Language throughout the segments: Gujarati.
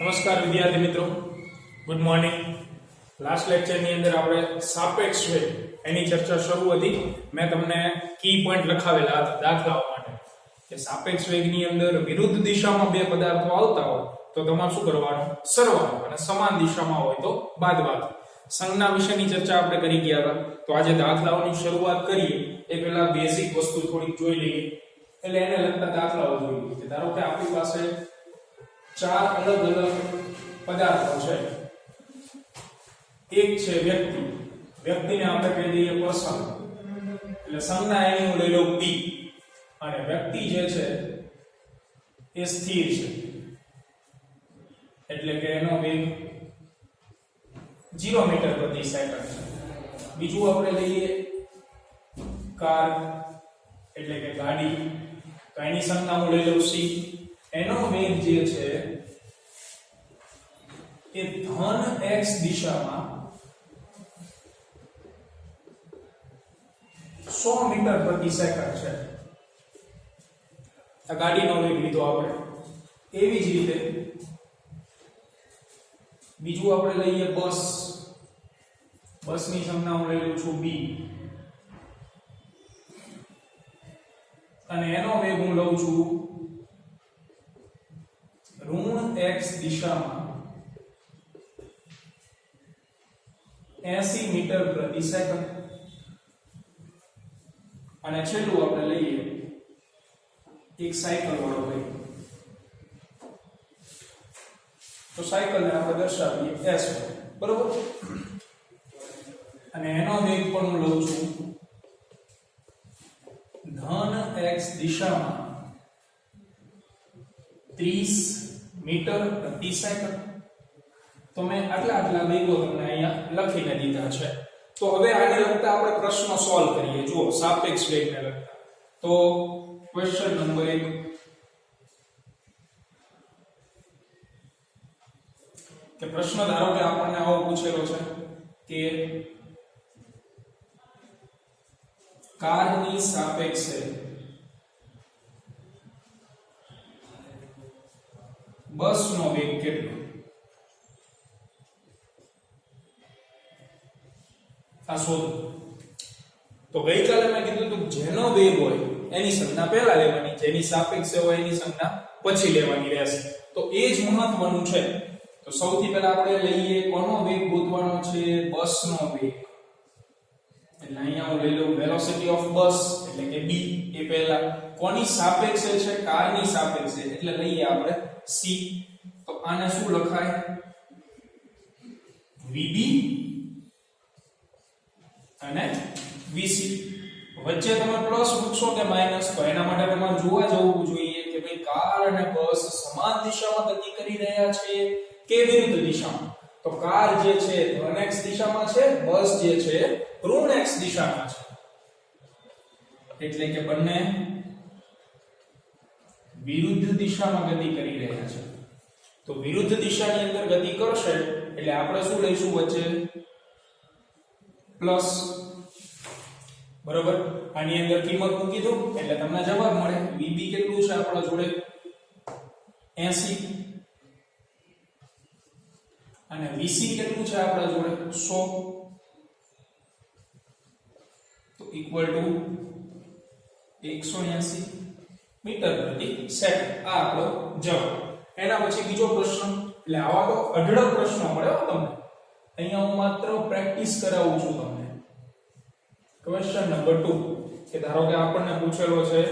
નમસ્કાર વિદ્યાર્થી મિત્રો, ગુડ મોર્નિંગ. લાસ્ટ લેક્ચરની અંદર આપણે સાપેક્ષ વેગ એની ચર્ચા શરૂ હતી. મેં તમને કી પોઈન્ટ લખાવેલા હતા દાખલાઓ માટે કે સાપેક્ષ વેગની અંદર વિરુદ્ધ દિશામાં બે પદાર્થો આવતા હોય તો તમારે શું કરવાનું? સરવાળો, અને સમાન દિશામાં હોય તો બાદબાકી. સંજ્ઞા વિશેની ચર્ચા આપણે કરી ગયા હતા. તો આજે દાખલાઓની શરૂઆત કરીએ એ પહેલા બેઝિક વસ્તુ થોડીક જોઈ લઈએ. એટલે એને લગતા દાખલાઓ જોઈ લઈએ. ધારો કે આપણી પાસે ચાર અલગ અલગ પદાર્થો છે. એક છે વ્યક્તિ, વ્યક્તિને આપણે કહી દઈએ પર્સન, એટલે સંજ્ઞા એની હું લઈ લઉં પી, અને વ્યક્તિ જે છે એ સ્થિર છે, એટલે કે એનો વેગ 0 મીટર પ્રતિ સેકન્ડ છે. બીજું આપણે લઈએ કાર, એટલે કે ગાડી, તો એની સંજ્ઞા હું લઈ લઉં સી. એનો વેગ જે છે એ ધન x દિશામાં 100 મીટર પ્રતિ સેકન્ડ છે. આ ગાડીનો વેગ લીધો આપણે. એવી જ રીતે બીજું આપણે લઈએ બસ. બસની સંજ્ઞા હું લઈ લઉં છું બી, અને એનો વેગ હું લઉં છું ઋણ x દિશામાં 80 મીટર પ્રતિ સેકન્ડ. અને છેલ્લું આપણે લઈએ એક સાયકલ વાળો વેગ. તો સાયકલને આપણે દર્શાવીએ s, બરોબર? અને એનો વેગ પણ હું લઉં છું ધન x દિશામાં 30 મીટર પ્રતિ સેકન્ડ. તો મેં આટલા વેગો તમને અહીંયા લખીને દીધા છે. તો હવે આને લગતા આપણે પ્રશ્નો સોલ્વ કરીએ. જુઓ, સાપેક્ષ વેગને લગતા. તો ક્વેશ્ચન નંબર 1, કે પ્રશ્ન ધારો કે આપણને આવો પૂછેલો છે કે કારની સાપેક્ષે બસનો વેગ કેટલો? આ શોધો. તો ગઈકાલે મેં કીધું હતું જેનો વેગ હોય એની સંજ્ઞા પહેલા લેવાની, જેની સાપેક્ષે હોય એની સંજ્ઞા પછી લેવાની રહેશે. તો એ જ મહત્વનું છે. તો સૌથી પહેલા આપણે લઈએ કોનો વેગ ગોતવાનો છે? બસનો વેગ. એટલે અહીંયા હું લઈ લઉં વેલોસિટી ઓફ બસ, એટલે કે b. એ પહેલા કોની સાપેક્ષે છે? કારની સાપેક્ષે, એટલે લઈએ આપણે c. તો આને શું લખાય? vb અને vc. વચ્ચે તમે પ્લસ મૂકશો કે માઈનસ, તો એના માટે તમારે જોવા જવું જોઈએ કે ભાઈ કાર અને બસ સમાન દિશામાં ગતિ કરી રહ્યા છે કે વિરુદ્ધ દિશામાં. તો કાર જે છે ધન x દિશામાં છે, બસ જે છે ઋણ x દિશામાં છે. એટલે કે બંને વિરુદ્ધ દિશામાં ગતિ કરી રહ્યા છે. તો વિરુદ્ધ દિશાની અંદર ગતિ કરશે એટલે આપણે શું લઈશું વચ્ચે? પ્લસ, બરોબર? આની અંદર કિંમત મૂકી દો એટલે તમને જવાબ મળે. vb કેટલું છે આપણા જોડે? 80. અને vc કેટલું છે આપણા જોડે? 100. તો ઇક્વલ ટુ 180 મીટર પ્રતિ સેકન્ડ. આ આપણો જવાબ. એના પછી બીજો પ્રશ્ન. એટલે આવા તો અઢળક પ્રશ્નો મળે તમને. અહીંયા હું માત્ર પ્રેક્ટિસ કરાવું છું તમને. ક્વેશ્ચન નંબર 2, કે ધારો કે આપણને પૂછેલો છે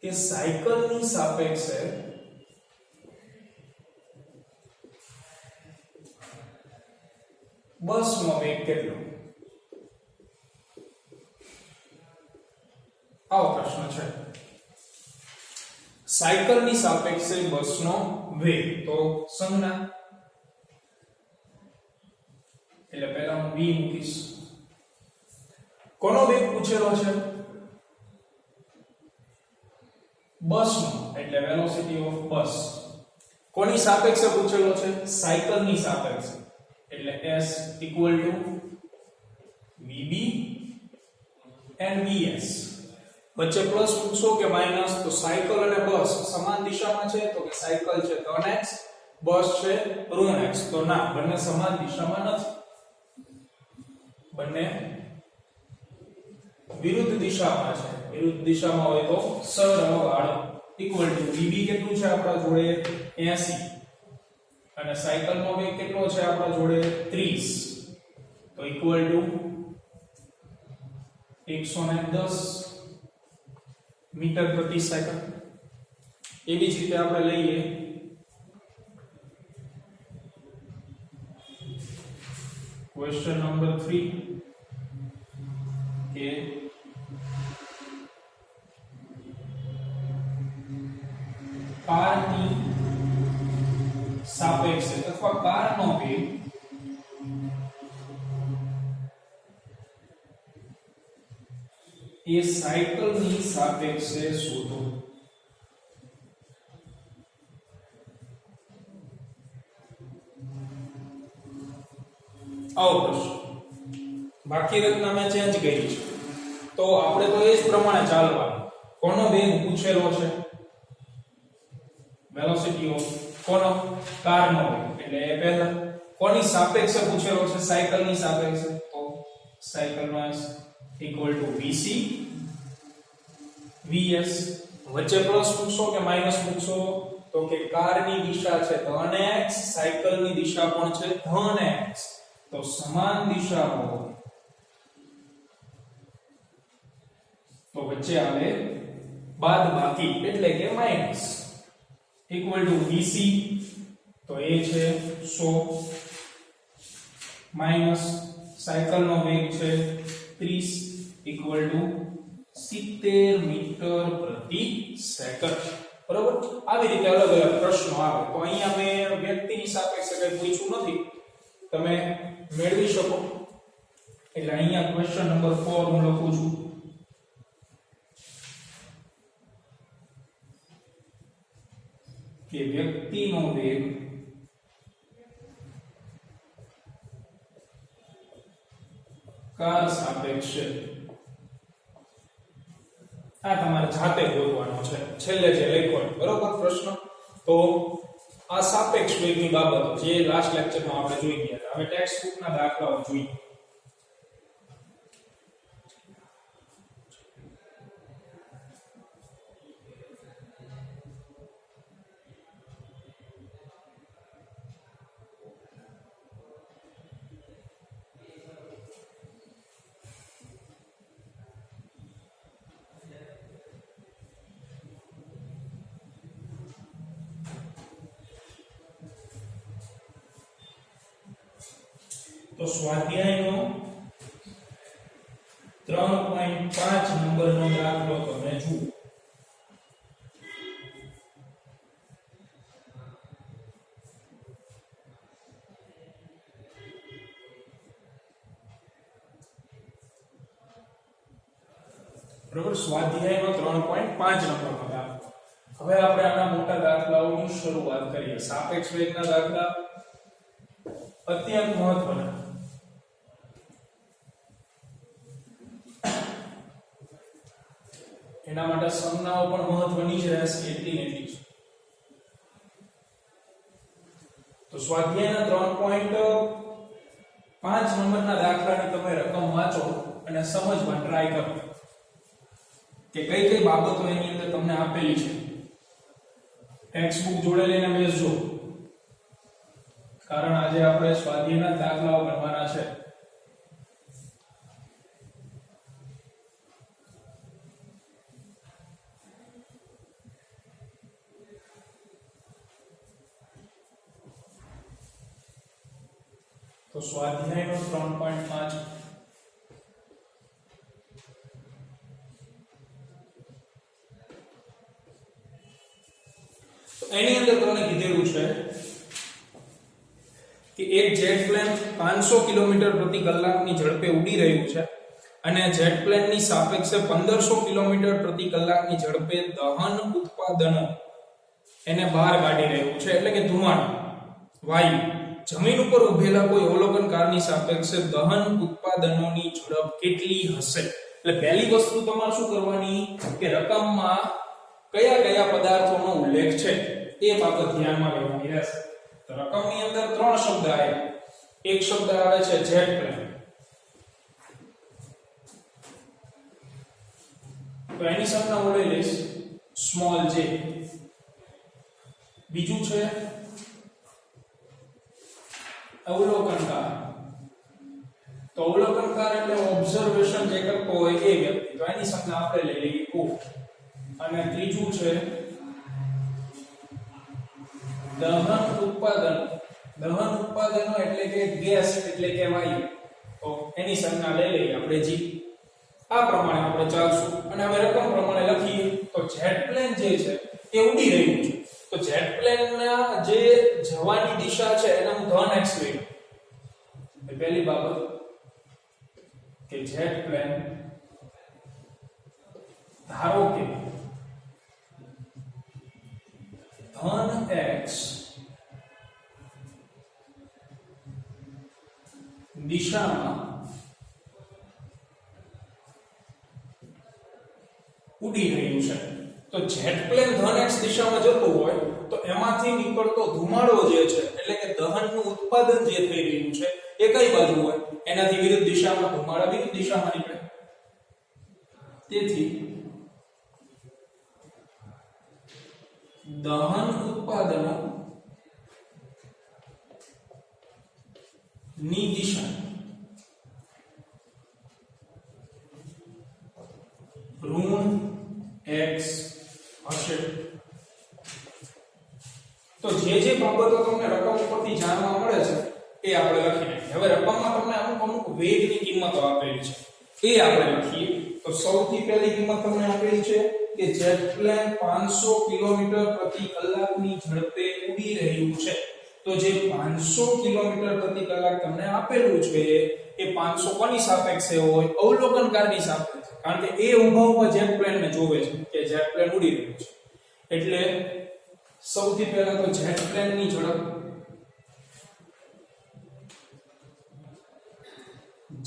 કે સાયકલની સાપેક્ષે બસનો વેગ કેટલો? આવો પ્રશ્ન છે. સાયકલની સાપેક્ષે બસનો વેગ. તો સંજ્ઞા, એટલે પહેલા હું v મૂકીશ. કોનો વેગ પૂછેલો છે? બસનો, એટલે વેલોસિટી ઓફ બસ. કોની સાપેક્ષે પૂછેલો છે? સાયકલની સાપેક્ષે, એટલે s equal to vb and vs. વચ્ચે પ્લસ મૂકશો કે માઈનસ? તો સાયકલ અને બસ સમાન દિશામાં છે, તો કે સાયકલ છે ધન x, બસ છે ઋણ x. તો ના, બંને સમાન દિશામાં નથી, બંને વિરુદ્ધ દિશામાં છે. વિરુદ્ધ દિશામાં હોય તો સરવાળો ઇક્વલ ટુ VB કેટલું છે આપણા જોડે? 80 અને સાયકલનો વેગ કેટલો છે આપણા જોડે? 30. તો ઇક્વલ ટુ 110 મીટર પ્રતિ સેકન્ડ. એવી જ રીતે આપણે લઈએ ક્વેશ્ચન નંબર 3 કે કારની સાપેક્ષે અથવા કારનો વેગ એ સાયકલની સાપેક્ષે શોધો. આવો પ્રશ્ન. બાકી રચના મેં ચેન્જ કરી છે, તો આપણે તો એ જ પ્રમાણે ચાલવાનું. કોનો વેગ પૂછેલો છે? વેલોસિટી ઓફ કોનો? કારનો વેગ. એટલે એ પહેલા કોની સાપેક્ષે પૂછેલો છે? સાયકલની સાપેક્ષે. તો સાયકલનો s equal to vc vs. વચ્ચે પ્લસ મૂકશો કે માઈનસ મૂકશો? તો કે કારની દિશા છે ધન x, સાયકલની દિશા પણ છે ધન x. તો સમાન દિશા હોય તો વચ્ચે આવે બાદબાકી એટલે કે માઈનસ. ઇક્વલ ટુ vc, તો એ છે 100 માઈનસ સાયકલનો વેગ છે 30 ઇક્વલ ટુ 70 મીટર પ્રતિ સેકન્ડ. બરોબર? આવી રીતે અલગ અલગ પ્રશ્નો આવે. તો અહીંયા મેં વ્યક્તિની સાપેક્ષે કંઈ પૂછ્યું નથી, તમે મેળવી શકો. એટલે અહીંયા ક્વેશ્ચન નંબર 4 હું લખું છું કે વ્યક્તિનો વેગ કાર સાપેક્ષે. આ તમારે જાતે ગોતવાનો છે, છેલ્લે જે લખ્યો. બરોબર પ્રશ્ન? તો આ સાપેક્ષ વેગની બાબતો જે લાસ્ટ લેક્ચરમાં આપણે જોઈ ગયા હતા. હવે ટેક્સ્ટ બુકના દાખલાઓ જોઈએ. તો સ્વાધ્યાયનો 3.5 નંબરનો દાખલો તમે જુઓ. બરોબર? સ્વાધ્યાયનો 3.5 નંબરનો દાખલો. હવે આપણે આના મોટા દાખલાઓની શરૂઆત કરીએ. સાપેક્ષ વેગના દાખલા અત્યંત મહત્વના. એના માટે સંજ્ઞાઓ પણ મહત્વની જ રહેશે, એટલી ને એટલી જ. તો સ્વાધ્યાયના 3.5 નંબરના દાખલાની તમે રકમ વાંચો અને સમજવા ટ્રાય કરો કે કઈ કઈ બાબતો એની અંદર તમને આપેલી છે. ટેક્સ્ટ બુક જોડે લઈને બેસજો, કારણ આજે આપણે સ્વાધ્યાયના દાખલાઓ ગણવાના છે. તો સ્વાધ્યાયનો 3.5 એની અંદર તમને કીધેલું છે કે એક જેટ પ્લેન 500 કિલોમીટર પ્રતિ કલાકની ઝડપે ઉડી રહ્યું છે અને જેટ પ્લેનની સાપેક્ષે 1500 કિલોમીટર પ્રતિ કલાકની ઝડપે દહન ઉત્પાદનો એને બહાર કાઢી રહ્યું છે, એટલે કે ધુમાડો વાયુ. જમીન ઉપર ઉભેલા કોઈ અવલોકનકારની સાપેક્ષે દહન ઉત્પાદનોની ઝડપ કેટલી હશે? એટલે પહેલી વસ્તુ તમારે શું કરવાની કે રકમમાં કયા કયા પદાર્થોનો ઉલ્લેખ છે એ બાબત ધ્યાનમાં લેવાની રહેશે. તો રકમની અંદર ત્રણ શબ્દ આવે. એક શબ્દ આવે છે જેટ પ્લેન. તો એની સંજ્ઞા હું લઈ લઈશ સ્મોલ જે. બીજું છે અવલોકનકાર. તો અવલોકનકાર એટલે ઓબ્ઝર્વેશન જે કરતો હોય એ વ્યક્તિ. તો એની સંજ્ઞા આપણે લઈ લઈએ ઓ. અને ત્રીજું છે દહન ઉત્પાદન. દહન ઉત્પાદનો એટલે કે ગેસ એટલે કે વાયુ. તો એની સંજ્ઞા લઈ લઈએ આપણે જી. આ પ્રમાણે આપણે ચાલશું અને હવે રકમ પ્રમાણે લખીએ. તો જેટ પ્લેન જે છે એ ઉડી રહ્યું છે. તો જેટ પ્લેન ના જે જવાની દિશા છે એને હું ધન x લઈશ. પહેલી બાબત કે જેટ પ્લેન ધારો કે ધન x દિશામાં ઉડી રહ્યું છે. તો જેટ પ્લેન ધન x દિશામાં જતું હોય તો એમાંથી નીકળતો ધુમાડો જે છે એટલે કે દહનનું ઉત્પાદન જે થઈ રહ્યું છે એ કઈ બાજુ હોય? એનાથી વિરુદ્ધ દિશામાં. ધુમાડા વિરુદ્ધ દિશામાં નીકળે. તેથી દહન ઉત્પાદનો ની દિશા ઋણ x હશે. તો જે બાબતો તમને રકમ ઉપરથી જાણવા મળે છે એ આપણે લખી નાખીએ. હવે રકમમાં તમને અમુક વેગની કિંમતો આપેલી છે એ આપણે લખીએ. તો સૌથી પહેલી કિંમત તમને આપેલી છે કે જેટ પ્લેન 500 કિલોમીટર પ્રતિ કલાકની ઝડપે ઉડી રહ્યું છે. તો જે 500 કિલોમીટર પ્રતિ કલાક તમને આપેલું છે એ 500 કોની સાપેક્ષે હોય? અવલોકનકારની સાપેક્ષે. કારણ કે એ ઊભા જેટ પ્લેનને જોવે છે કે જેટ પ્લેન ઉડી રહ્યું છે. એટલે સૌથી પહેલા તો જેટ પ્લેનની ઝડપ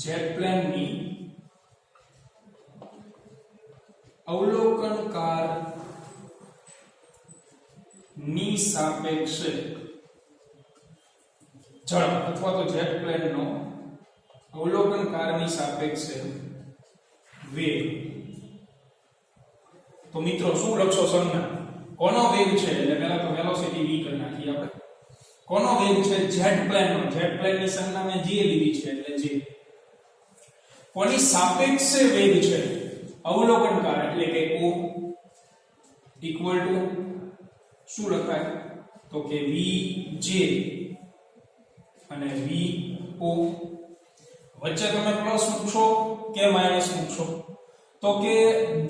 જેટ પ્લેનની અવલોકનકાર ની સાપેક્ષે ઝડપ અથવા તો જેટ પ્લેનનો અવલોકનકારની સાપેક્ષે વેગ. તો મિત્રો શું લખશો સંજ્ઞા? કોનો વેગ છે? એટલે પહેલા તો વેલોસિટી v કરી નાખીએ આપણે. કોનો વેગ છે? જેટ પ્લેનનો. જેટ પ્લેનની સંજ્ઞા મેં g લીધી છે એટલે g. કોની સાપેક્ષે વેગ છે? અવલોકનકાર એટલે કે o ઇક્વલ ટુ શું લખાય? તો કે vj અને vo. વચ્ચે તમે પ્લસ મૂકશો કે માઈનસ મૂકશો? તો કે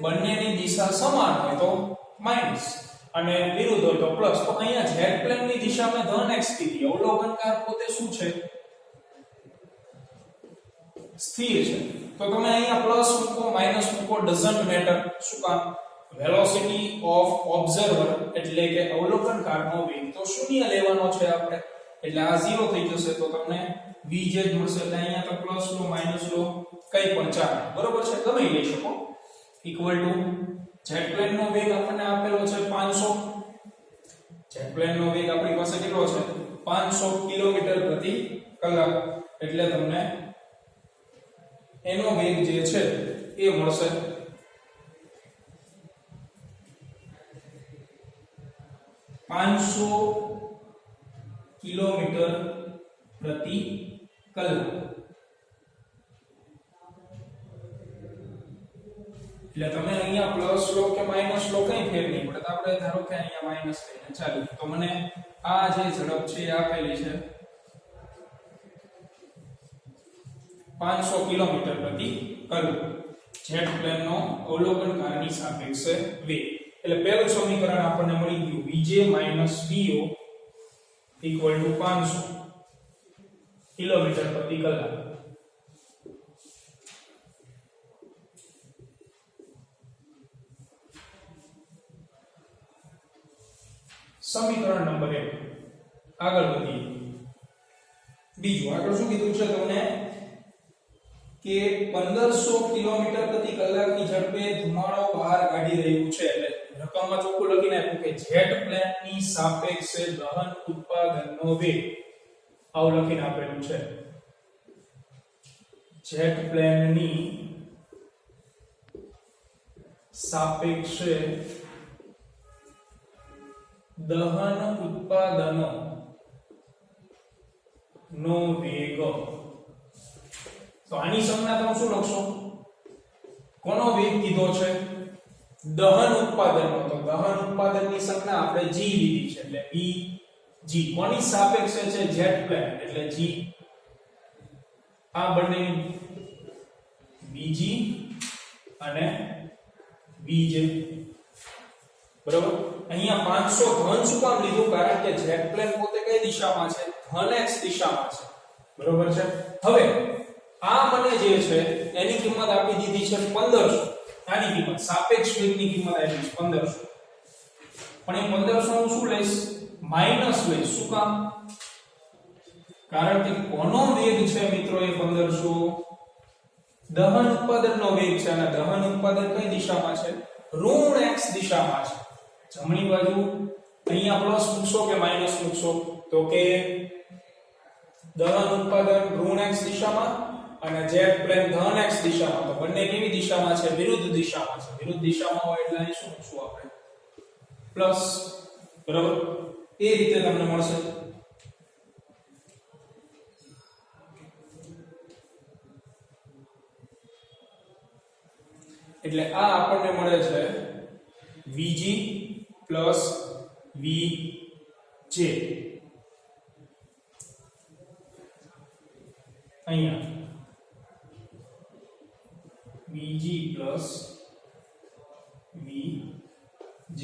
બંનેની દિશા સમાન હોય તો માઈનસ અને વિરુદ્ધ હોય તો પ્લસ. તો અહીંયા જેટ પ્લેનની દિશામાં ધન x કીધી. અવલોકનકાર પોતે શું છે? સ્થિર છે. તો તમે અહીંયા પ્લસ મૂકો માઈનસ મૂકો ડઝન્ટ મેટર. શું કામ? વેલોસિટી ઓફ ઓબ્ઝર્વર એટલે કે અવલોકનકારનો વેગ તો શૂન્ય લેવાનો છે આપણે. એટલે આ 0 થઈ જશે તો તમને vj જ મળશે. એટલે અહીંયા તો પ્લસ લો માઈનસ લો કઈ પણ ચાલે. બરોબર છે? ગમે લઈ શકો. ઇક્વલ ટુ જેટ પ્લેનનો વેગ આપણને આપેલો છે 500. જેટ પ્લેનનો વેગ આપણી પાસે કેટલો છે? 500 કિલોમીટર પ્રતિ કલાક. એટલે તમને એનો વેગ જે છે એ મળશે 500 કિલોમીટર પ્રતિ કલાક. એટલે તમે અહીંયા પ્લસ લો કે માઈનસ લો કઈ ફેર નહીં પડે. આપણે ધારો કે અહીંયા માઈનસ લઈને ચાલીએ તો મને આ જે ઝડપ છે એ આપેલી છે 500 કિલોમીટર પ્રતિ કલાક. જેટ પ્લેનનો અવલોકનકારની સાપેક્ષે વેગ. એટલે પહેલું સમીકરણ આપણને મળી ગયું vj vo equal to 500 kilometre પ્રતિ કલાક. સમીકરણ નંબર 1 આગળ વધીએ. બીજું આગળ શું કીધું છે તમને કે 1500 કિલોમીટર પ્રતિ કલાકની ઝડપે ધુમાડો બહાર કાઢી રહ્યું છે એટલે રકમમાં ચોખ્ખું લખીને આપ્યું કે જેટ પ્લેનની સાપેક્ષે દહન ઉત્પાદનનો વેગ આવું લખીને આપેલું છે જેટ પ્લેનની સાપેક્ષે દહન ઉત્પાદનો નો વેગ તો આની સંજ્ઞા તમે શું લખશો કોનો વેગ કીધો છે દહન ઉત્પાદનનો તો દહન ઉત્પાદનની સંજ્ઞા આપણે g લીધી છે એટલે v g કોની સાપેક્ષે છે જેટ પ્લેન એટલે g આ બંને vg અને vj બરાબર અહીંયા 500 ધન શું કામ લીધું કારણ કે જેટ પ્લેન પોતે કઈ દિશામાં છે ધન x દિશામાં છે બરાબર છે હવે આ મને જે છે એની કિંમત આપી દીધી છે 1500 આની કિંમત સાપેક્ષ વેગની કિંમત આપી છે 1500 પણ એ 1500 હું શું લઈશ માઈનસ લઈશ શું કામ કારણ કે કોનો વેગ છે મિત્રો એ 1500 દહન ઉત્પાદનનો વેગ છે અને દહન ઉત્પાદન કઈ દિશામાં છે ઋણ x દિશામાં છે જમણી બાજુ અહીંયા પ્લસ મૂકશો કે માઈનસ મૂકશો તો કે દહન ઉત્પાદન ઋણ x દિશામાં અને જેટ પ્લેન ધન x દિશામાં તો બંને કેવી દિશામાં છે વિરુદ્ધ દિશામાં છે વિરુદ્ધ દિશામાં હોય એટલે અહીં શું મૂકશું આપણે પ્લસ બરાબર એ રીતે તમને મળશે એટલે આ આપણને મળે છે vg vj અહીંયા vg vj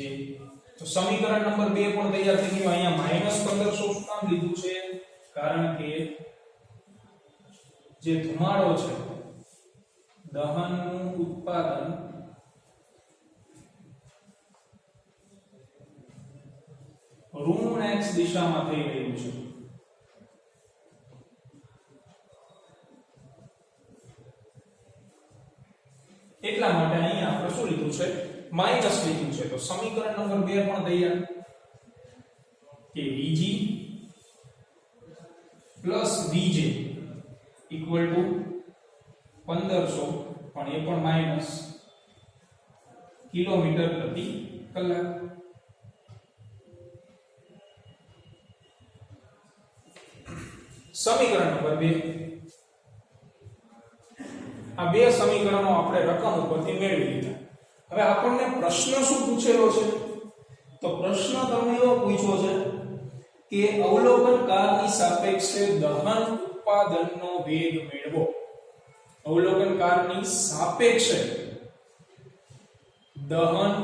તો સમીકરણ નંબર 2 પણ તૈયાર થઈ ગયું અહીંયા -1500 શું કામ લીધું છે કારણ કે જે ધુમાડો છે દહનનું ઉત્પાદન ઋણ x દિશામાં થઈ રહ્યું છે એટલા માટે અહીંયા આપણે શું લીધું છે માઈનસ લીધું છે તો સમીકરણ નંબર 2 પણ તૈયાર કે vg vj equal to 1500 પણ એ પણ માઈનસ કિલોમીટર પ્રતિ કલાક સમીકરણ નંબર 2 આ બે સમીકરણો આપણે રકમ ઉપરથી મેળવી લીધા હવે આપણને પ્રશ્ન શું પૂછેલો છે તો પ્રશ્ન તમને એવો પૂછ્યો છે કે અવલોકનકારની સાપેક્ષે દહન ઉત્પાદનનો વેગ મેળવો અવલોકનકારની સાપેક્ષે દહન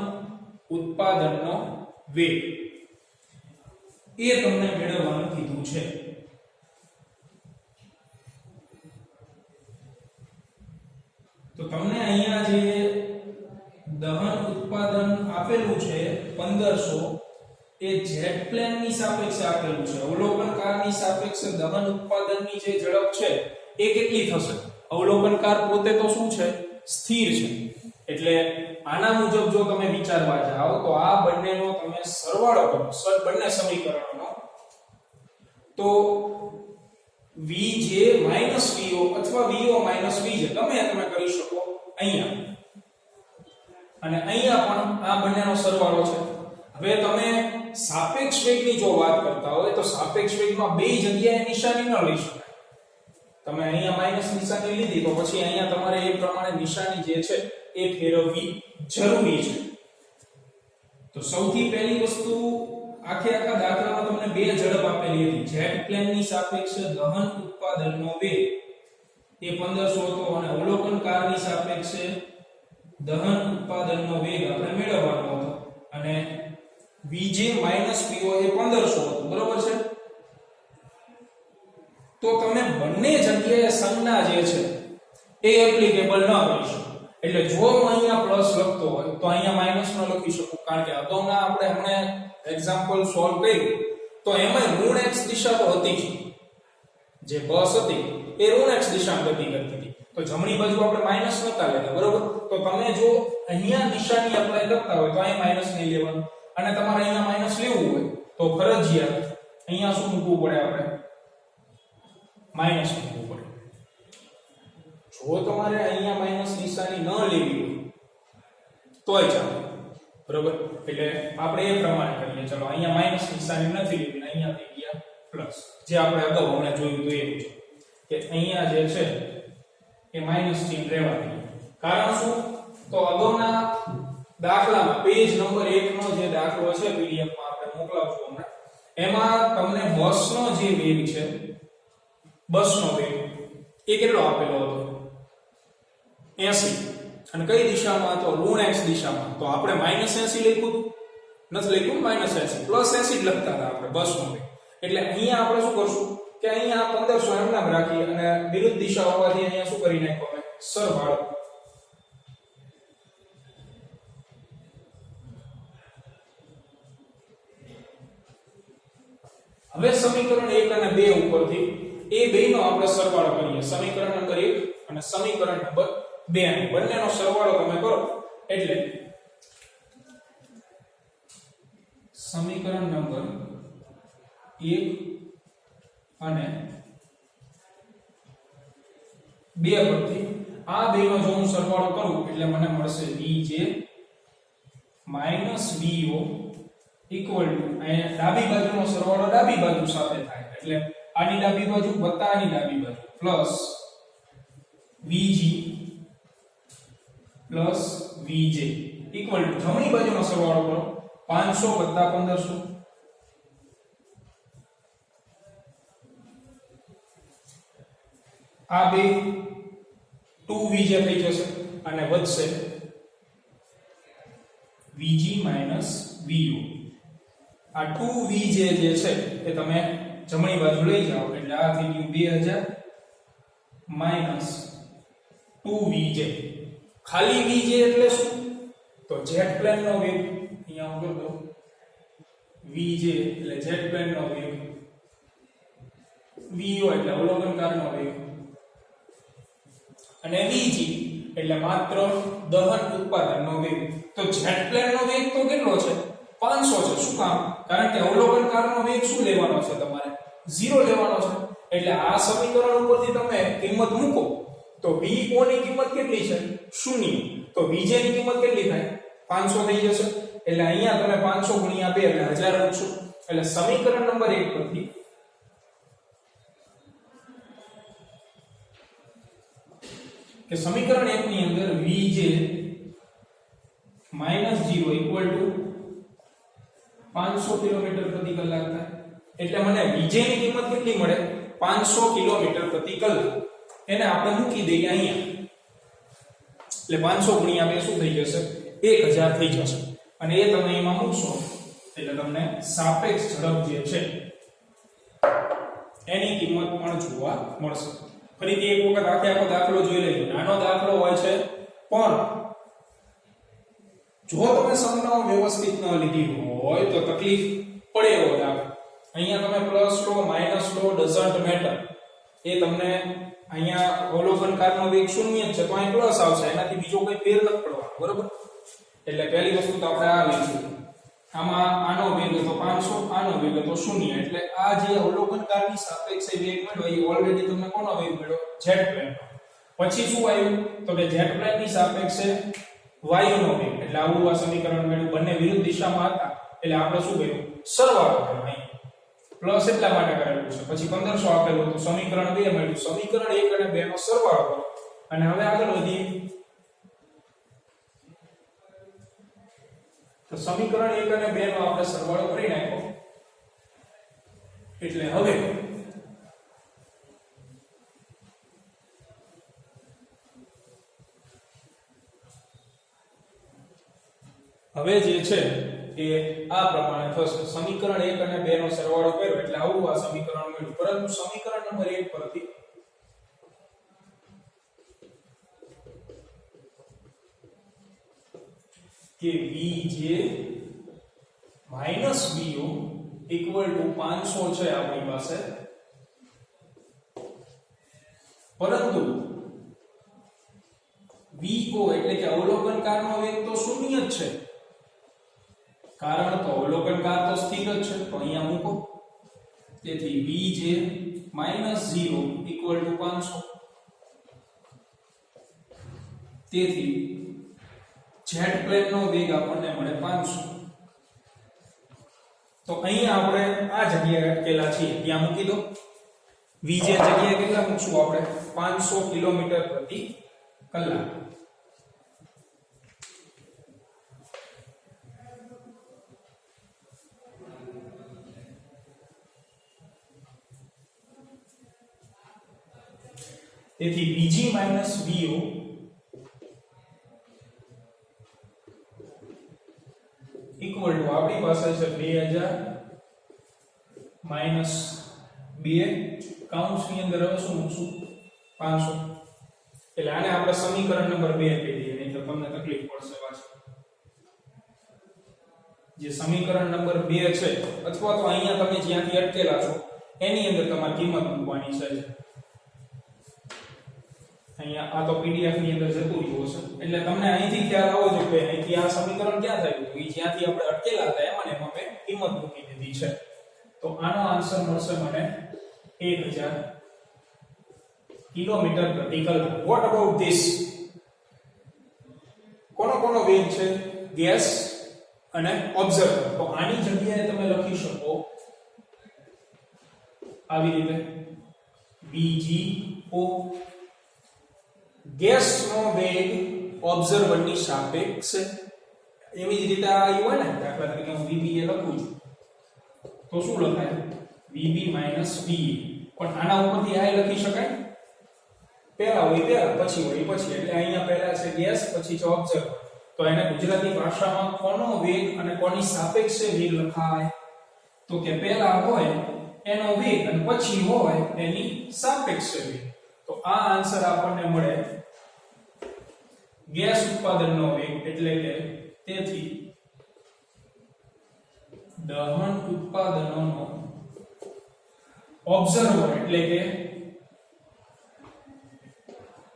ઉત્પાદનનો વેગ એ તમને મેળવવાનું કીધું છે તો તમને અહીંયા જે દહન ઉત્પાદન આપેલું છે 1500 એ જેટ પ્લેન ની સાપેક્ષે આપેલું છે અવલોકનકારની સાપેક્ષે દહન ઉત્પાદનની જે ઝડપ છે એ કેટલી થશે અવલોકનકાર પોતે તો શું છે સ્થિર છે એટલે આના મુજબ જો તમે વિચારવા જાઓ તો આ બંનેનો તમે સરવાળો કરો બંને સમીકરણોનો તો vj vo અથવા vo vj તમે કરી શકો અહીંયા અને અહીંયા પણ આ બંનેનો સરવાળો છે હવે તમે સાપેક્ષ વેગની જો વાત કરતા હોય તો સાપેક્ષ વેગમાં બે જગ્યાએ નિશાની ન લઈ શકાય તમે અહીંયા માઈનસ નિશાની લીધી તો પછી અહીંયા તમારે એ પ્રમાણે નિશાની જે છે એ ફેરવવી જરૂરી છે તો સૌથી પહેલી વસ્તુ આખા દાખલામાં તમને બે ઝડપ આપેલી હતી જેટ પ્લેનની સાપેક્ષે દહન ઉત્પાદનનો વેગ એ 1500 હતો અને અવલોકનકારની સાપેક્ષે દહન ઉત્પાદનનો વેગ આપણે મેળવવાનો હતો અને vj vo એ 1500 હતો બરોબર છે તો તમે બંને જગ્યાએ સંજ્ઞા જે છે એ એપ્લિકેબલ ન કરી શકો એટલે જો હું અહીંયા પ્લસ લખતો હોય તો અહીંયા માઈનસ ન લખી શકું કારણ કે અગાઉના આપણે હમણાં એક્ઝામ્પલ સોલ્વ કર્યું તો એમાં ઋણ x દિશા તો હતી જ જે બસ હતી એ ઋણ x દિશામાં ગતિ કરતી હતી તો જમણી બાજુ આપણે માઈનસ નતા લેતા, બરોબર? તો તમે જો અહીંયા નિશાની એપ્લાય કરતા હોય તો અહીં માઈનસ નહીં લેવાનું, અને તમારે અહીંયા માઈનસ લેવું હોય તો ફરજિયાત અહીંયા શું મૂકવું પડે? આપણે માઈનસ મૂકવું પડે. જો તમારે અહીંયા માઈનસ નિશાની ન લેવી હોય તોય ચાલે, બરોબર? એટલે આપણે એ પ્રમાણે કરીએ. ચલો અહીંયા માઈનસ નિશાની નથી લેવી, અહીંયા થઈ ગયા પ્લસ. જે આપણે અગાઉ હમણાં જોયું તો એવું છે કે અહીંયા જે છે એ માઈનસ ચિહ્ન રહેવા દઈએ. કારણ શું? તો અગાઉના દાખલામાં પેજ નંબર 1 નો જે દાખલો છે પીડીએફ માં આપણે મોકલાવશું હમણાં, એમાં તમને બસનો જે વેગ છે, બસનો વેગ એ કેટલો આપેલો હતો? 80. અને કઈ દિશામાં હતો? ઋણ x દિશામાં. તો આપણે -80 લખ્યું હતું, નથી લખ્યું -80, +80 જ લખતા હતા આપણે બસનો વેગ. એટલે અહીંયા આપણે શું કરશું કે અહીંયા 1500 એમ નામ રાખી અને વિરુદ્ધ દિશા હોવાથી અહીંયા શું કરી નાખો? અમે સરવાળો. હવે સમીકરણ 1 અને 2 ઉપરથી એ બેયનો આપણે સરવાળો કરીએ. સમીકરણ નંબર 1 અને સમીકરણ નંબર 2 બંનેનો સરવાળો તમે કરો એટલે સમીકરણ નંબર 1 અને 2 પરથી આ બેનો જો હું સરવાળો કરું એટલે મને મળશે Vj -Vo ઇક્વલ ટુ અહીંયા ડાબી બાજુનો સરવાળો ડાબી બાજુ સાથે થાય એટલે આની ડાબી બાજુ વત્તા આની ડાબી બાજુ plus Vg plus Vj equal to જમણી બાજુનો સરવાળો કરો 500 વત્તા 1500 આ બે 2Vj થઈ જશે અને વધશે Vg Vo. આ 2Vj જે છે એ તમે જમણી બાજુ લઈ જાઓ એટલે આ થઈ ગયું 2000 2Vj. ખાલી Vj એટલે શું? તો જેટ પ્લેન નો વેગ. અહીંયા હું કરી દઉં Vj એટલે જેટ પ્લેન નો વેગ, Vo એટલે અવલોકનકારનો વેગ અને Vg એટલે માત્ર દહન ઉત્પાદનનો વેગ. તો જેટ પ્લેન નો વેગ તો કેટલો છે? 500 છે. શું કામ? કારણ કે અવલોકનકારનો વેગ શું લેવાનો છે? તમારે 0 લેવાનો છે. એટલે આ સમીકરણ ઉપરથી તમે કિંમત મૂકો તો Vo ની કિંમત કેટલી છે? 0. તો Vj ની કિંમત કેટલી થાય? 500 થઈ જશે. એટલે અહીંયા તમે 500 ગુણ્યા 2 એટલે 1000 મૂકશો. એટલે સમીકરણ નંબર 1 પરથી કે સમીકરણ 1 ની અંદર Vj -0 ઇક્વલ ટુ 500 કિલોમીટર પ્રતિ કલાક થાય. એટલે મને Vj ની કિંમત કેટલી મળે? 500 કિલોમીટર પ્રતિ કલાક. એને આપણે મૂકી દઈએ અહીંયા. એટલે 500 ગુણ્યા 2 શું થઈ જશે? 1000 થઈ જશે. અને એ તમે એમાં મૂકશો એટલે તમને સાપેક્ષ ઝડપ જે છે એની કિંમત પણ જોવા મળશે. ફરીથી એક વખત આખો દાખલો જોઈ લેજો. નાનો દાખલો હોય છે પણ જો તમે સંજ્ઞાઓ વ્યવસ્થિત ન લીધી હોય તો તકલીફ પડે એવો દાખલો. અહીંયા તમે પ્લસ લો માઈનસ લો ડઝન્ટ મેટર. એ તમને અહીંયા અવલોકનકારનો વેગ 0 છે તો અહીં પ્લસ આવશે, એનાથી બીજો કોઈ ફેર નથી પડવાનો, બરોબર? એટલે પહેલી વસ્તુ તો આપણે આ લઈશું. આમાં આનો વેગ તો 500, આનો વેગ તો 0. એટલે આ જે અવલોકનકારની સાપેક્ષે વેગ મળ્યો એ ઓલરેડી તમને કોનો વેગ મળ્યો? Jet plane. પછી શું આવ્યું? તો કે જેટ પ્લેનની સાપેક્ષે વાયુનો વેગ. એટલે આવું આ સમીકરણ મળ્યું. બંને વિરુદ્ધ દિશામાં હતા એટલે આપણે શું કર્યું? સરવાળો કર્યો. અહીં પ્લસ એટલા માટે કરેલું છે. પછી 1500 આપેલું હતું, સમીકરણ 2 મળ્યું. સમીકરણ 1 અને 2 નો સરવાળો કરો અને હવે આગળ વધીએ. તો સમીકરણ 1 અને 2 નો આપણે સરવાળો કરી નાખ્યો. એટલે હવે જે છે એ આ પ્રમાણે થશે. સમીકરણ 1 અને 2 નો સરવાળો કર્યો એટલે આવું આ સમીકરણ મળ્યું. પરંતુ સમીકરણ નંબર 1 પરથી કે Vj Vo ઇક્વલ ટુ 500 છે આપણી પાસે, પરંતુ vo એટલે કે અવલોકનકારનો વેગ તો શૂન્ય જ છે, કારણ તો અવલોકનકાર તો સ્થિર જ છે, તો અહીંયા મૂકો. તેથી vj -0 = 500. તેથી જેટ પ્લેન નો વેગ આપણને મળે 500. તો અહીંયા આપણે આ જગ્યાએ અટકેલા છીએ ત્યાં મૂકી દો. vj જગ્યાએ કેટલા મૂકશું આપણે? 500 કિલોમીટર પ્રતિ કલાક. તેથી vg - vo ઇક્વલ ટુ આપણી પાસે છે 2000 માઈનસ 2 કૌંસની અંદર હવે શું મૂકશું? 500. એટલે આને આપણે સમીકરણ નંબર 2 કહી દઈએ, નહીં તો તમને તકલીફ પડશે પાછી. જે સમીકરણ નંબર 2 છે, અથવા તો અહીંયા તમે જ્યાંથી અટકેલા છો એની અંદર તમારી કિંમત મૂકવાની છે. અહીંયા આ તો પીડીએફ ની અંદર જતું રહ્યું છે, એટલે તમને અહીંથી ખ્યાલ આવો જોઈએ કે અહીંથી આ સમીકરણ ક્યાં થયું હતું, એ જ્યાંથી આપણે અટકેલા હતા એમાં મેં કિંમત મૂકી દીધી છે. તો આનો આન્સર મળશે મને 1000 કિલોમીટર પ્રતિ કલાક. What about this? કોનો વેગ છે? ગેસ અને ઓબ્ઝર્વર. તો આની જગ્યાએ તમે લખી શકો આવી રીતે VGO. ગેસ નો વેગ ઓબ્ઝર્વર ની સાપેક્ષે. એવી જ રીતે આવ્યું હોય ને, દાખલા તરીકે હું VBA લખું છું તો શું લખાય? VB - VA. પણ આના ઉપરથી આ લખી શકાય, પહેલા હોય પહેલા, પછી હોય પછી. એટલે અહીંયા પહેલા છે ગેસ, પછી છે ઓબ્ઝર્વર. તો એને ગુજરાતી ભાષામાં કોનો વેગ અને કોની સાપેક્ષે વેગ લખાય? તો કે પહેલા હોય એનો વેગ અને પછી હોય એની સાપેક્ષે વેગ. તો આ આન્સર આપણને મળે ગેસ ઉત્પાદનનો વેગ, એટલે કે તેથી દહન ઉત્પાદનોનો ઓબ્ઝર્વર એટલે કે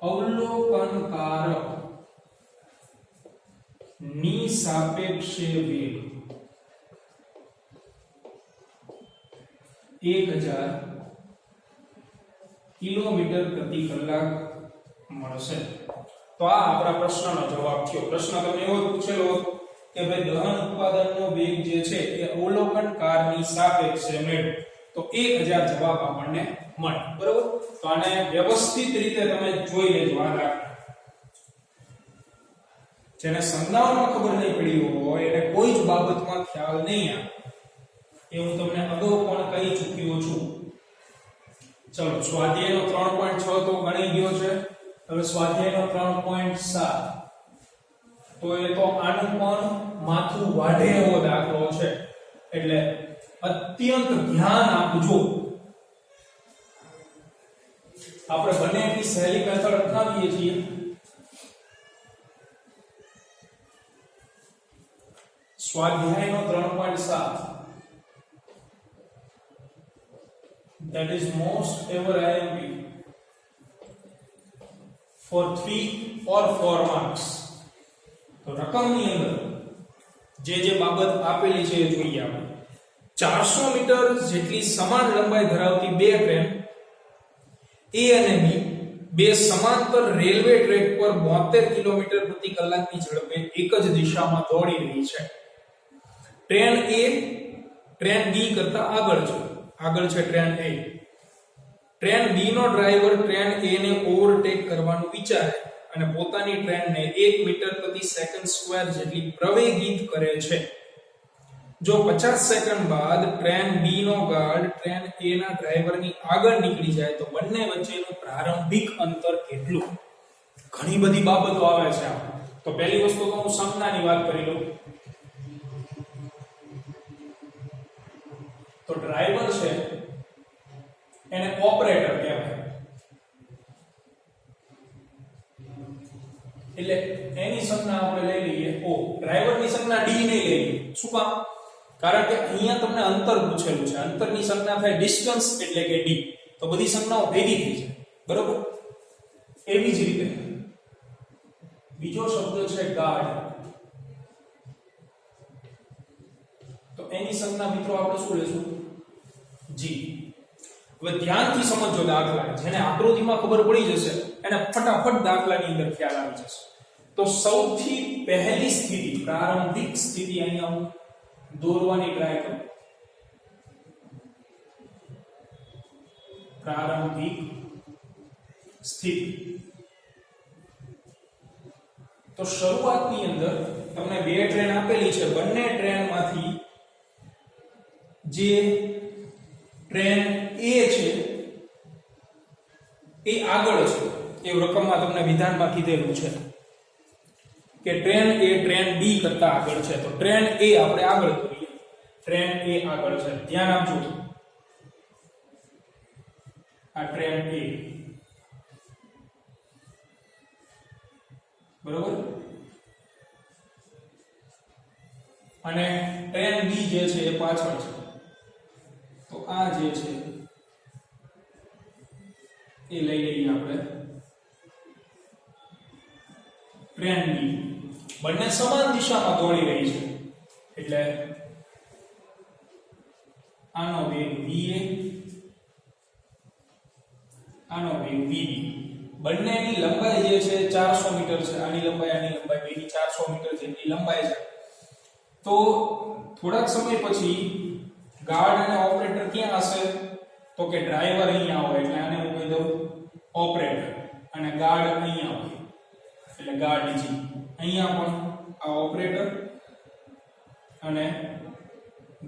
અવલોકનકારક ની સાપેક્ષે વેગ 1000 કિલોમીટર પ્રતિ કલાક મળશે. તો આ આપણા પ્રશ્નનો જવાબ થયો. પ્રશ્ન તમને એવો પૂછેલો હતો કે ભાઈ દહન ઉત્પાદનનો વેગ જે છે એ અવલોકનકારની સાપેક્ષે મેળવો, તો 1000 જવાબ આપણને મળે. બરોબર? તો આને વ્યવસ્થિત રીતે તમે જોઈ લેજો. આ દાખલા જેને સંજ્ઞાઓમાં ખબર નહીં પડી હોય, એને કોઈ જ બાબતમાં ખ્યાલ નહીં આવે, એ હું તમને અગાઉ પણ કહી ચૂક્યો છું. ચલો, સ્વાધ્યાયનો 3.6 તો ગણી ગયો છે. હવે સ્વાધ્યાયનો 3.7 તો એ તો આનું પણ માથું વાઢે એવો દાખલો છે, એટલે અત્યંત ધ્યાન આપજો. આપણે બંને એટલી સહેલી મેથડ અપનાવીએ છીએ. સ્વાધ્યાયનો 3.7 that is most ever IMP for 3 or 4 marks. તો રકમની અંદર જે બાબત આપેલી છે એ જોઈએ આપણે. 400 મીટર જેટલી સમાન લંબાઈ ધરાવતી બે ટ્રેન A અને B બે સમાંતર રેલવે ટ્રેક પર 72 કિલોમીટર પ્રતિ કલાકની ઝડપે એક જ દિશામાં દોડી રહી છે. ટ્રેન A ટ્રેન B કરતા આગળ છે ટ્રેન A. ટ્રેન B નો ડ્રાઈવર ટ્રેન A ને ઓવરટેક કરવાનું વિચારે અને પોતાની ટ્રેનને 1 મીટર પ્રતિ સેકન્ડ સ્ક્વેર જેટલી પ્રવેગિત કરે છે. જો 50 સેકન્ડ બાદ ટ્રેન B નો ગાર્ડ ટ્રેન A ના ડ્રાઈવરની આગળ નીકળી જાય તો બંને વચ્ચેનું પ્રારંભિક અંતર કેટલું? ઘણી બધી બાબતો આવે છે આ. તો પહેલી વસ્તુ તો હું સંજ્ઞાની વાત કરી લઉં. તો ડ્રાઈવર છે એને ઓપરેટર કહેવાય, એટલે એની સંજ્ઞા આપણે લઈ લઈએ O. ડ્રાઈવરની સંજ્ઞા D નહીં લઈએ. શું કામ? કારણ કે અહીંયા તમને અંતર પૂછેલું છે. અંતરની સંજ્ઞા થાય ડિસ્ટન્સ એટલે કે D. તો બધી સંજ્ઞાઓ ભેગી થઈ જાય. બરોબર? એવી જ રીતે બીજો શબ્દ છે ગાર્ડ. તો એની સંજ્ઞા મિત્રો આપણે શું લેશું? જી. હવે ધ્યાનથી સમજો દાખલા, જેને આકૃતિમાં ખબર પડી જશે એને ફટાફટ દાખલાની અંદર ખ્યાલ આવી જશે. તો સૌથી પહેલી સ્થિતિ, પ્રારંભિક સ્થિતિ અહીંયા હું દોરવાની ટ્રાય કરું. પ્રારંભિક સ્થિતિ. તો શરૂઆતની અંદર તમને બે ટ્રેન આપેલી છે. બંને ટ્રેનમાંથી જે ટ્રેન A છે એ આગળ છે. એ રકમમાં તમને વિધાનમાં કીધેલું છે કે ટ્રેન A ટ્રેન B કરતા આગળ છે. તો ટ્રેન A આપણે આગળ કરીએ. ટ્રેન A આગળ છે. ધ્યાન આપજો. આ ટ્રેન A, બરોબર. અને ટ્રેન B જે છે એ પાછળ છે. તો આ જે છે એ લઈ લઈએ આપણે ટ્રેન B. બંને સમાન દિશામાં દોડી રહી છે એટલે આનો વેગ va, આનો વેગ vb. બંનેની લંબાઈ જે છે 400 મીટર છે. આની લંબાઈ બેની 400 મીટર જેટલી લંબાઈ છે. તો થોડાક સમય પછી ગાર્ડ અને ઓપરેટર ક્યાં હશે? તો કે ડ્રાઈવર અહીંયા હોય એટલે આને હું કહી દઉં ઓપરેટર, અને ગાર્ડ અહીંયા હોય એટલે ગાર્ડ જી. અહીંયા પણ આ ઓપરેટર અને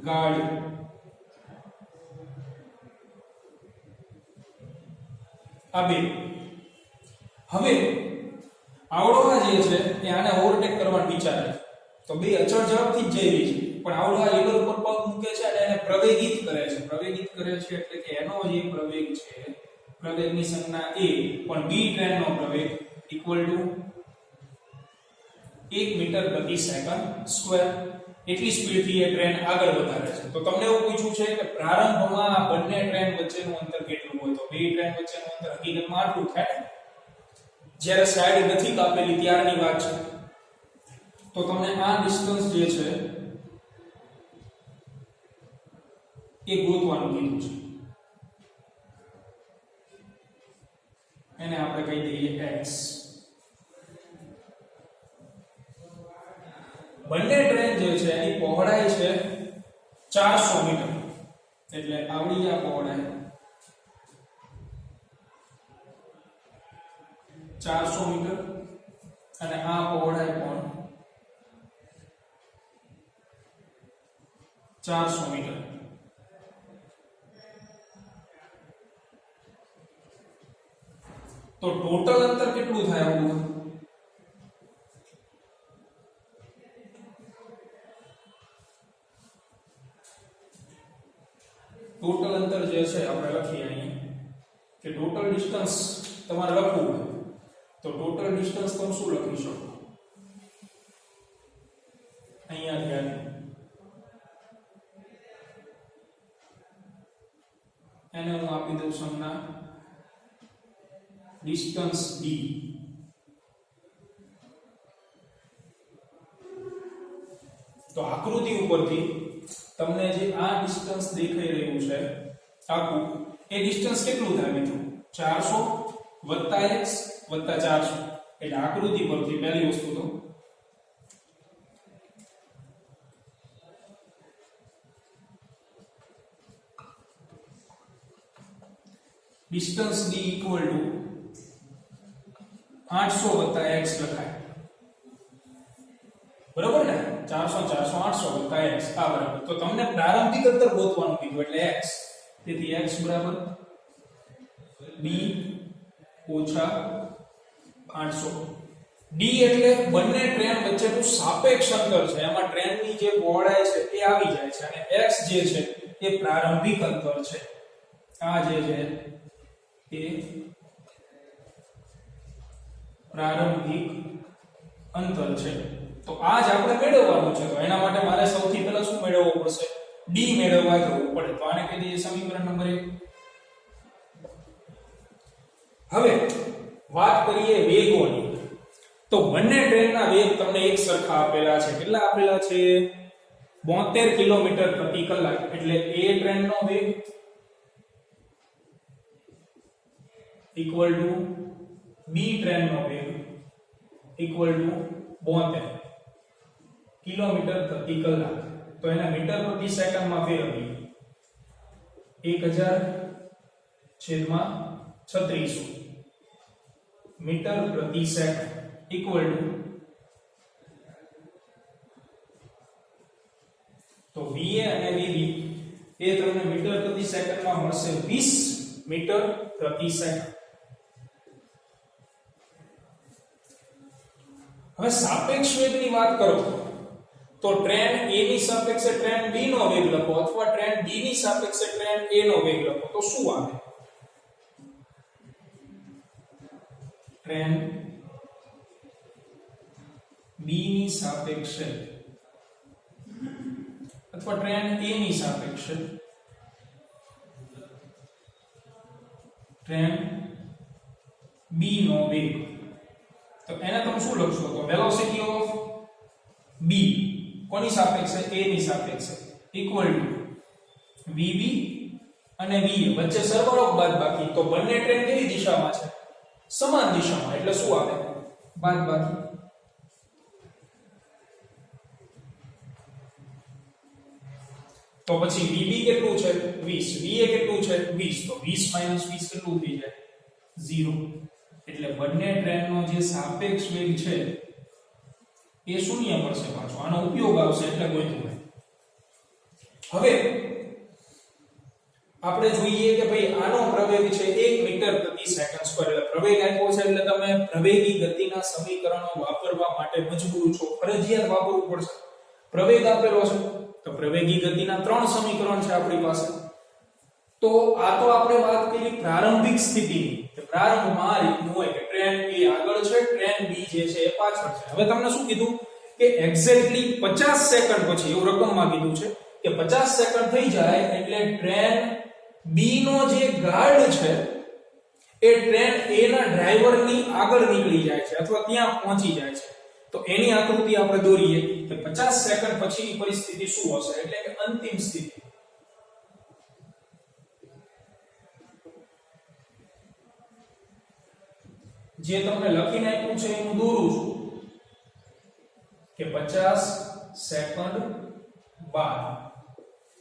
ગાર્ડ. આ બે. હવે આવડો જે છે એ આને ઓવરટેક કરવાનું વિચારે છે. તો બે અચળ ઝડપથી જ જઈ રહી છે, પણ આવડો આ લીવર ઉપર પગ મૂકે છે અને એને પ્રવેગિત કરે છે. પ્રવેગિત કરે છે એટલે કે એનો જે પ્રવેગ છે, પ્રવેગની સંજ્ઞા a, પણ b ટ્રેનનો પ્રવેગ ઇક્વલ ટુ 1 મીટર પ્રતિ સેકન્ડ સ્ક્વેર. એટલી સ્પીડથી એ ટ્રેન આગળ વધારે છે. તો તમને એવું પૂછ્યું છે કે પ્રારંભમાં આ બંને ટ્રેન વચ્ચેનું અંતર કેટલું હોય? તો બે ટ્રેન વચ્ચેનું અંતર હકીકતમાં આટલું થાય ને, જ્યારે સાઈડ નથી કાપેલી ત્યારની વાત છે. તો તમને આ ડિસ્ટન્સ જે છે એ ગોતવાનું કીધું છે. એને આપણે કહી દઈએ x. બંને ટ્રેન જે છે એની પહોળાઈ છે 400 મીટર, એટલે આવડી આ પહોળાઈ 400 મીટર અને આ પહોળાઈ પણ 400 મીટર. તો ટોટલ અંતર કેટલું થાય આવું? ટોટલ અંતર જે છે આપણે લખીએ અહીંયા કે ટોટલ ડિસ્ટન્સ તમારે લખવું હોય તો ટોટલ ડિસ્ટન્સ તમે શું લખી શકો? અહીંયા ધ્યાન. એને હું આપી દઉં સંજ્ઞા ડિસ્ટન્સ d. તો આકૃતિ ઉપરથી તમને જે આ ડિસ્ટન્સ દેખાઈ રહ્યું છે આખું, એ ડિસ્ટન્સ કેટલું થાય મિત્રો? 400 + x + 400. એટલે આકૃતિ પરથી પહેલી વસ્તુ તો distance d equal to 800 + x લખાય. બરોબર ને? 400 800 + x આ બરાબર. તો તમને પ્રારંભિક અંતર ગોતવાનું કીધું એટલે x. તેથી x બરાબર b - 800. d એટલે બંને ટ્રેન વચ્ચેનું સાપેક્ષ અંતર છે. એમાં ટ્રેનની જે પહોળાઈ છે એ આવી જાય છે, અને x જે છે એ પ્રારંભિક અંતર છે. આ જે છે એ પ્રારંભિક અંતર છે. તો આ જ આપણે મેળવવાનું છે. તો એના માટે મારે સૌથી પહેલા શું મેળવવું પડશે? d મેળવવા જવું પડે. તો આને કહી દઈએ સમીકરણ નંબર 1. હવે વાત કરીએ વેગોની. તો બંને ટ્રેનના વેગ તમને એક સરખા આપેલા છે. કેટલા આપેલા છે? 72 કિલોમીટર પ્રતિ કલાક. એટલે એ ટ્રેનનો વેગ ઇક્વલ ટુ બી ટ્રેનનો વેગ ઇક્વલ ટુ 72 કિલોમીટર પ્રતિ કલાક. તો એને મીટર પ્રતિ સેકન્ડમાં ફેરવીએ. 1000/3600 મીટર પ્રતિ સેકન્ડ ઇક્વલ ટુ, તો VA અને VB એ તમને મીટર પ્રતિ સેકન્ડમાં મળશે 20 મીટર પ્રતિ સેકન્ડ. હવે સાપેક્ષ વેગની વાત કરો તો ટ્રેન A ની સાપેક્ષે ટ્રેન B નો વેગ લખો અથવા ટ્રેન B ની સાપેક્ષે ટ્રેન A નો વેગ લખો તો શું આવે? ટ્રેન B ની સાપેક્ષે અથવા ટ્રેન A ની સાપેક્ષે ટ્રેન B નો વેગ, તો એને તમે શું લખશો? તો વેલોસિટી ઓફ B કોની સાપેક્ષે? A ની સાપેક્ષે ઇક્વલ ટુ VB અને VA વચ્ચે સરવાળો બાદબાકી. તો બંને ટ્રેન કેવી દિશામાં છે? સમાન દિશામાં. એટલે શું આવે? બાદબાકી. તો પછી VB કેટલું છે? 20. VA કેટલું છે? 20. તો 20 - 20 કેટલું થઈ જાય? 0. એટલે બંને ટ્રેનનો જે સાપેક્ષ વેગ છે એ શૂન્ય મળશે. પાછો આનો ઉપયોગ આવશે એટલે ગોઠવું. હવે આપણે જોઈએ કે ભાઈ આનો પ્રવેગ છે 1 મીટર પ્રતિ સેકન્ડ સ્ક્વેર. એટલે પ્રવેગ આપ્યો છે એટલે તમે પ્રવેગી ગતિના સમીકરણો વાપરવા માટે મજબૂર છો, ફરજિયાત વાપરવું પડશે. પ્રવેગ આપેલો છે તો પ્રવેગી ગતિના 3 સમીકરણ છે આપણી પાસે. તો આ તો આપણે વાત કરી પ્રારંભિક સ્થિતિની, કે પ્રારંભમાં આ રીતનું હોય કે ટ્રેન A આગળ છે, ટ્રેન B જે છે એ પાછળ છે. હવે તમને શું કીધું કે એક્ઝેક્ટલી 50 સેકન્ડ પછી, એવું રકમમાં કીધું છે કે 50 સેકન્ડ થઈ જાય એટલે ટ્રેન B નો જે ગાર્ડ છે એ ટ્રેન A ના ડ્રાઈવરની આગળ નીકળી જાય છે અથવા ત્યાં પહોંચી જાય છે. તો એની આકૃતિ આપણે દોરીએ કે 50 સેકન્ડ પછીની પરિસ્થિતિ શું હશે? એટલે કે અંતિમ સ્થિતિ. જે તમને લખીને આપ્યું છે હું દોરું છું કે 50 સેકન્ડ બાદ.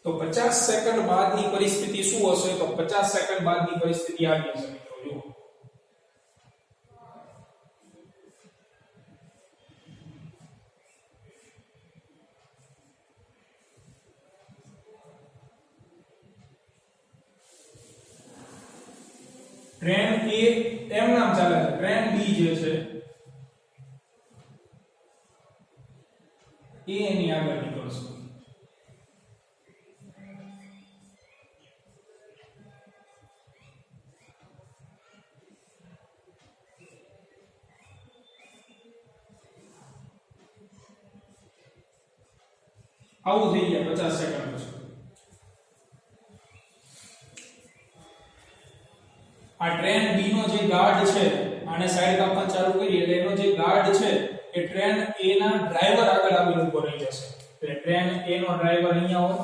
તો 50 સેકન્ડ બાદની પરિસ્થિતિ શું હશે? તો 50 સેકન્ડ બાદની પરિસ્થિતિ આવી છે મિત્રો. જુઓ, ટ્રેન A એમ નામ ચાલે છે, ટ્રેન B જે છે એ એની આગળ નીકળશે. આવું થઈ ગયા 50 સેકન્ડ પછી. આ ટ્રેન B નો જે ગાર્ડ છે, આને સાઈડ કાપવાનું ચાલુ કરીએ એટલે એનો જે ગાર્ડ છે એ ટ્રેન A ના ડ્રાઈવર આગળ આવીને ઉભો રહી જશે. એટલે ટ્રેન A નો ડ્રાઈવર અહીંયા હોય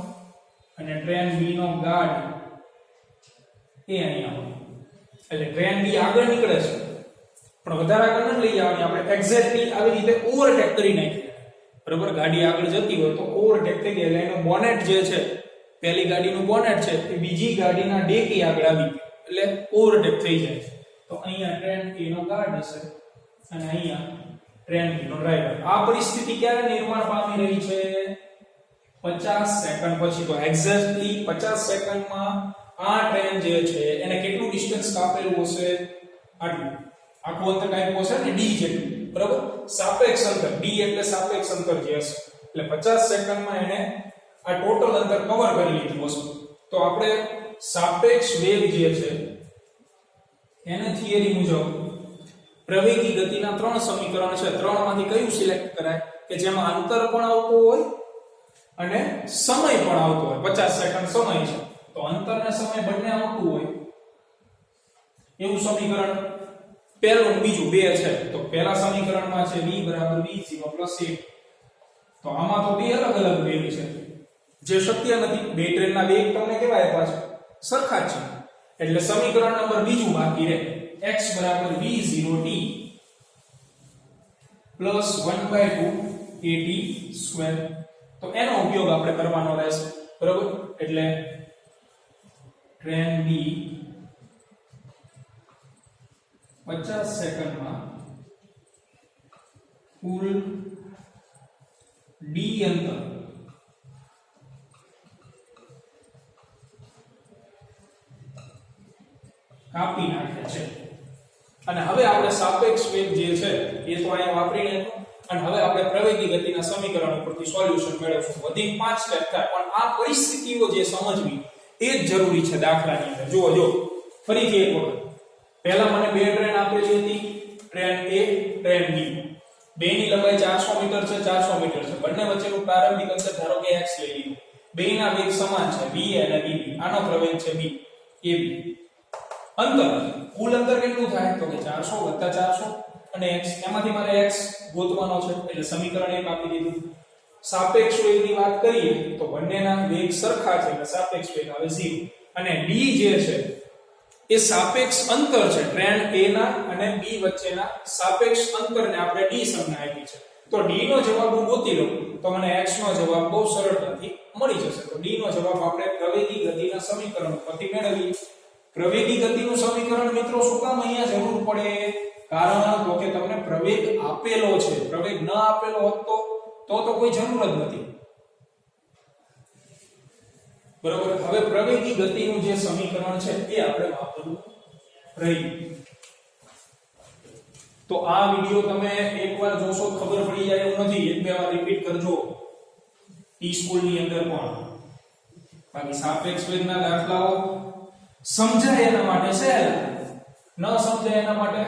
અને ટ્રેન B નો ગાર્ડ એ અહીંયા હોય. એટલે ટ્રેન B આગળ નીકળે છે પણ વધારે આગળ ન લઈ જવાની, આપણે એક્ઝેક્ટલી આવી રીતે ઓવરટેક કરી નાખીએ. બરાબર, ગાડી આગળ જતી હોય તો ઓવરટેક થઈ ગઈ એટલે એનો બોનેટ જે છે, પહેલી ગાડીનું બોનેટ છે એ બીજી ગાડીના ડેકી આગળ આવી ગયું એટલે ઓવરટેક થઈ જાય છે. તો અહીંયા ટ્રેન A નો ગાર્ડ હશે અને અહીંયા ટ્રેન B નો ડ્રાઈવર. આ પરિસ્થિતિ ક્યારે નિર્માણ પામી રહી છે? 50 સેકન્ડ પછી. તો એક્ઝેક્ટલી 50 સેકન્ડમાં આ ટ્રેન જે છે એને કેટલું ડિસ્ટન્સ કાપેલું હશે? આટલું. આખું અંતર કાપ્યું હશે ને D જેટલું. બરાબર, સાપેક્ષ અંતર D એટલે સાપેક્ષ અંતર જે હશે. એટલે 50 સેકન્ડમાં એને આ ટોટલ અંતર કવર કરી લીધું હશે. તો આપણે સાપેક્ષ વેગ જે છે એને થિયરી મુજબ પ્રવેગી ગતિના 3 સમીકરણ છે. 3 માંથી કયું સિલેક્ટ કરાય કે જેમાં અંતર પણ આવતું હોય અને સમય પણ આવતો હોય? 50 સેકન્ડ સમય છે તો અંતર અને સમય બંને આવતું હોય એવું સમીકરણ પહેલું ને બીજું બે છે તો પહેલા સમીકરણમાં છે v બરાબર v0 + a તો આમાં તો બે અલગ અલગ વેગ છે જે શક્ય નથી બે ટ્રેનના વેગ તમને કેવા આપ્યા છે સરખા જ છે એટલે સમીકરણ નંબર બીજું બાકી રહે x બરાબર v0t પ્લસ 1/2 at² તો એનો ઉપયોગ આપણે કરવાનો રહેશે બરોબર એટલે ટ્રેન B 50 સેકન્ડમાં કુલ d અંતર કાપી નાખે છે અને હવે આપણે સાપેક્ષ વેગ જે છે એ તો અહીંયા વાપરીને અને હવે આપણે પ્રવેગી ગતિના સમીકરણ ઉપરથી સોલ્યુશન મેળવશું વધી 5 સ્ટેપ થાય પણ આ પરિસ્થિતિઓ જે સમજવી એ જ જરૂરી છે દાખલાની અંદર જો ફરીથી એક વખત પહેલા મને બે ટ્રેન આપેલી હતી ટ્રેન A ટ્રેન B બેની લંબાઈ 400 મીટર છે 400 મીટર છે બંને વચ્ચેનું પ્રારંભિક અંતર ધારો કે x લઈ લીધું બેના વેગ સમાન છે v અને vb આનો પ્રવેગ છે b ab અંતર કુલ અંતર કેટલું થાય તો કે 400 + 400 અને x એમાંથી મારે x ગોતવાનો છે એટલે સમીકરણ 1 આપી દીધું સાપેક્ષ વેગની વાત કરીએ તો બંનેના વેગ સરખા છે એટલે સાપેક્ષ વેગ આવે 0 અને d જે છે એ સાપેક્ષ અંતર છે ટ્રેન A ના અને B વચ્ચેના સાપેક્ષ અંતરને આપણે d સંજ્ઞા આપી છે તો d નો જવાબ હું ગોતી લઉં તો મને x નો જવાબ બહુ સરળતાથી મળી જશે તો d નો જવાબ આપણે પ્રવેગી ગતિના સમીકરણ પરથી મેળવીએ પ્રવેગી ગતિનું સમીકરણ મિત્રો શું કામ અહીંયા જરૂર પડે કારણ તો કે તમને પ્રવેગ આપેલો છે પ્રવેગ ન આપેલો હોત તો કોઈ જરૂર જ નથી બરોબર હવે પ્રવેગી ગતિનું જે સમીકરણ છે એ આપણે વાપરવું રહ્યું તો આ વિડિયો તમે એકવાર જોશો ખબર પડી જાય એવું નથી એક બે વાર રિપીટ કરજો ટી સ્કૂલ ની અંદર પણ બાકી સાપેક્ષ વેગના દાખલાઓ સમજાય એના માટે સહેલા ન સમજાય એના માટે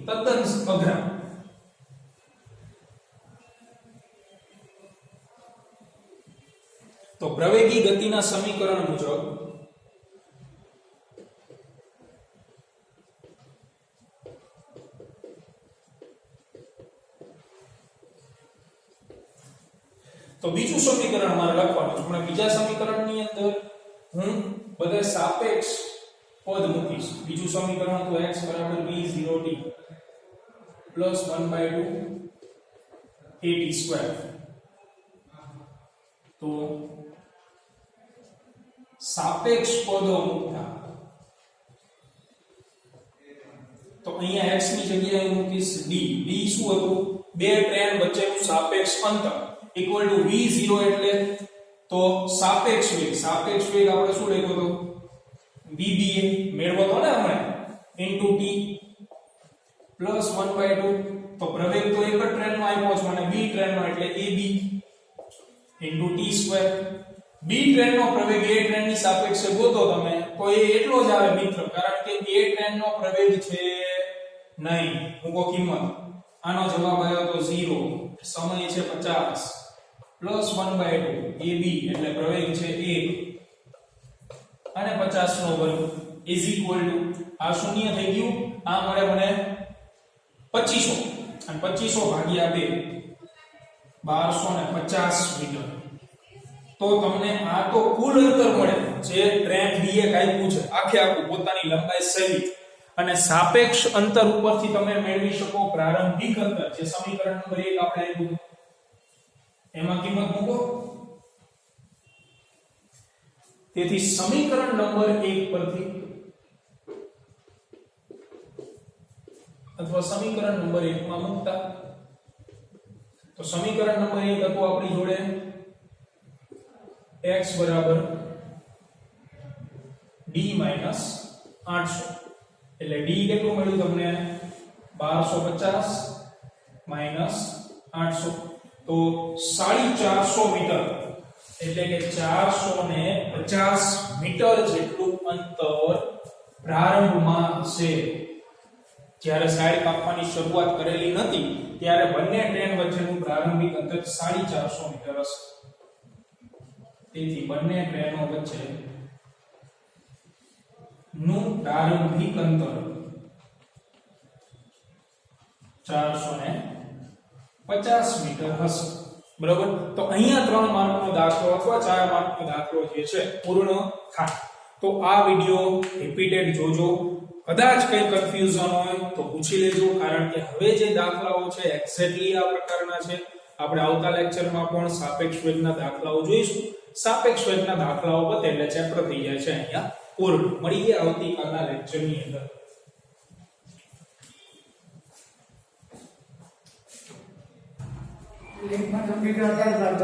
તદ્દન અઘરા તો પ્રવેગી ગતિના સમીકરણ મુજબ તો બીજું સમીકરણ મારે લખવાનું છે પણ બીજા સમીકરણની અંદર હું બધા સાપેક્ષ પદ મૂકીશ બીજું સમીકરણ તો x v0t + 1/2 at² તો સાપેક્ષ પદો મૂકતા તો અહીંયા x ની જગ્યાએ મૂકીશ d શું હતું બે ટ્રેન વચ્ચેનું સાપેક્ષ અંતર v0 એટલે તો સાપેક્ષ વેગ આપણે શું લખ્યો તો vba મેળવો તો ને હમણાં * t + 1/2 તો પ્રવેગ તો એક જ ટ્રેનનો આવ્યો છે મને b ટ્રેનનો એટલે ab * t² b ટ્રેનનો પ્રવેગ a ટ્રેનની સાપેક્ષે ગોતો તમે તો એ એટલો જ આવે મિત્ર કારણ કે a ટ્રેનનો પ્રવેગ છે નહીં મૂકો કિંમત આનો જવાબ આવ્યો તો 0 સમય છે 50 + 1/2 ab એટલે પ્રવેગ છે 1 અને 50 નો વર્ગ = આ શૂન્ય થઈ ગયું આ મળે મને 2500 અને 2500 ભાગ્યા 2 1250 મીટર તો તમને આ તો કુલ અંતર મળે જે ટ્રેન B એ કાપ્યું છે આખું પોતાની લંબાઈ સહિત અને સાપેક્ષ અંતર ઉપરથી તમે મેળવી શકો પ્રારંભિક અંતર જે સમીકરણ નંબર 1 આપણે આપ્યું એમાં કિંમત મૂકો તેથી સમીકરણ નંબર 1 પરથી અથવા સમીકરણ નંબર 1 માં મૂકતા તો સમીકરણ નંબર 1 હતું આપણી જોડે x બરાબર d - 800 એટલે d કેટલું મળ્યું તમને 1250 - 800 તો 450 મીટર એટલે કે 450 મીટર જેટલું અંતર પ્રારંભમાં હશે જ્યારે સાઈડ કાપવાની શરૂઆત કરેલી નથી ત્યારે બંને ટ્રેન વચ્ચેનું પ્રારંભિક અંતર 450 મીટર હશે તેથી બંને ટ્રેનો વચ્ચે નું પ્રારંભિક અંતર 450 મીટર હશે બરોબર તો અહીંયા 3 માર્કનો દાખલો અથવા 4 માર્કનો દાખલો જે છે પૂર્ણ થાય તો આ વિડિયો રિપીટેડ જોજો કદાચ કઈ કન્ફ્યુઝન હોય તો પૂછી લેજો કારણ કે હવે જે દાખલાઓ છે એક્ઝેક્ટલી આ પ્રકારના છે આપણે આવતા લેક્ચરમાં પણ સાપેક્ષ વેગના દાખલાઓ જોઈશું સાપેક્ષ વેગના દાખલાઓ પતે એટલે ચેપ્ટર થઈ જાય છે અહીંયા પૂર્ણ મળીએ આવતીકાલના લેક્ચરની અંદર लिंक में कम्प्यूटर